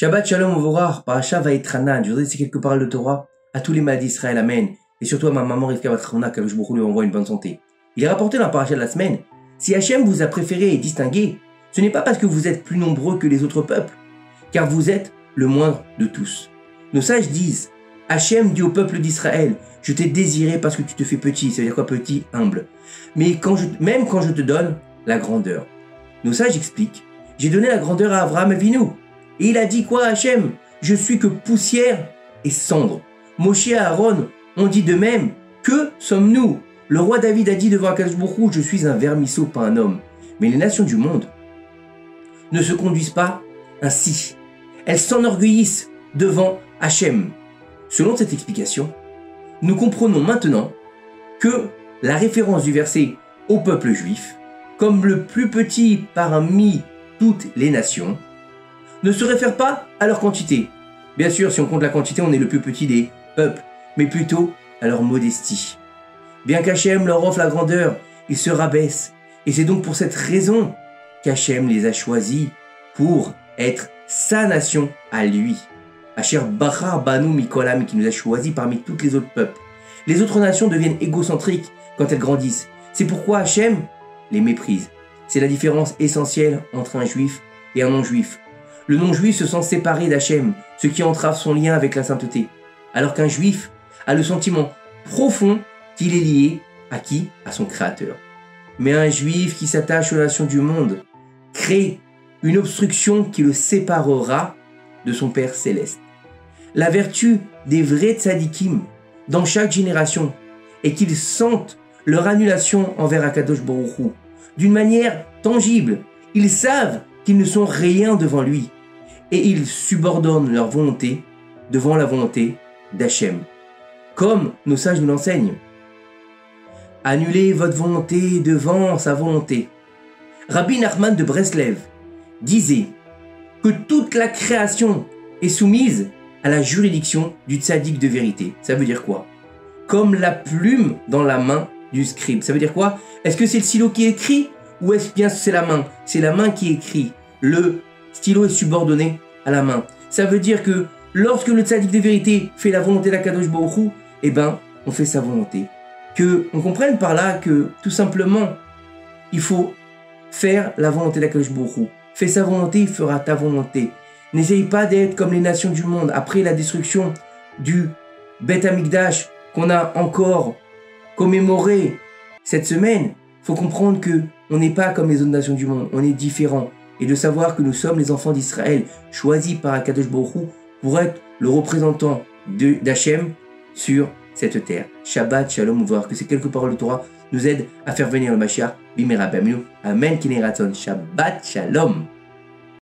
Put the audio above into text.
Shabbat Shalom Uvorach, Parasha Vaetranan. Je voudrais dire quelques paroles de Torah à tous les malades d'Israël, Amen. Et surtout à ma maman Rivka Batrona, que je lui envoie une bonne santé. Il est rapporté dans la Parasha de la semaine, si Hachem vous a préféré et distingué, ce n'est pas parce que vous êtes plus nombreux que les autres peuples, car vous êtes le moindre de tous. Nos sages disent, Hachem dit au peuple d'Israël, je t'ai désiré parce que tu te fais petit, ça veut dire quoi petit, humble. Mais même quand je te donne la grandeur. Nos sages expliquent, j'ai donné la grandeur à Abraham Avinu. Et il a dit quoi Hachem? Je suis que poussière et cendre. Moshe et Aaron ont dit de même, que sommes-nous? Le roi David a dit devant Akadosh Baruch Hu, je suis un vermisseau, pas un homme. Mais les nations du monde ne se conduisent pas ainsi. Elles s'enorgueillissent devant Hachem. Selon cette explication, nous comprenons maintenant que la référence du verset au peuple juif, comme le plus petit parmi toutes les nations, ne se réfère pas à leur quantité. Bien sûr, si on compte la quantité, on est le plus petit des peuples, mais plutôt à leur modestie. Bien qu'Hachem leur offre la grandeur, ils se rabaissent. Et c'est donc pour cette raison qu'Hachem les a choisis pour être sa nation à lui. Asher Bachar Banu Mikolam, qui nous a choisis parmi toutes les autres peuples. Les autres nations deviennent égocentriques quand elles grandissent. C'est pourquoi Hachem les méprise. C'est la différence essentielle entre un juif et un non-juif. Le non-juif se sent séparé d'Hachem, ce qui entrave son lien avec la sainteté. Alors qu'un juif a le sentiment profond qu'il est lié à qui? À son créateur. Mais un juif qui s'attache aux nations du monde crée une obstruction qui le séparera de son Père céleste. La vertu des vrais tzadikim dans chaque génération est qu'ils sentent leur annulation envers Akadosh Baruch Hu d'une manière tangible. Ils savent qu'ils ne sont rien devant lui et ils subordonnent leur volonté devant la volonté d'Hachem. Comme nos sages nous l'enseignent. Annulez votre volonté devant sa volonté. Rabbi Nachman de Breslev disait que toute la création est soumise à la juridiction du tzaddik de vérité. Ça veut dire quoi? Comme la plume dans la main du scribe. Ça veut dire quoi? Est-ce que c'est le stylo qui écrit ou est-ce bien c'est la main? C'est la main qui écrit. Le stylo est subordonné à la main. Ça veut dire que lorsque le tzaddik de vérité fait la volonté d'Akadosh Baruch Hu, eh ben, on fait sa volonté. Que on comprenne par là que tout simplement, il faut faire la volonté d'Akadosh Baruch Hu. Fais sa volonté, il fera ta volonté. N'essaye pas d'être comme les nations du monde. Après la destruction du Beth Amikdash qu'on a encore commémoré cette semaine, il faut comprendre que on n'est pas comme les autres nations du monde. On est différents. Et de savoir que nous sommes les enfants d'Israël choisis par Akadosh Baruch Hu pour être le représentant d'Hachem sur cette terre. Shabbat Shalom, voir que ces quelques paroles de Torah nous aident à faire venir le Mashiach. Bimera Baminu. Amen. Kineraton. Shabbat Shalom.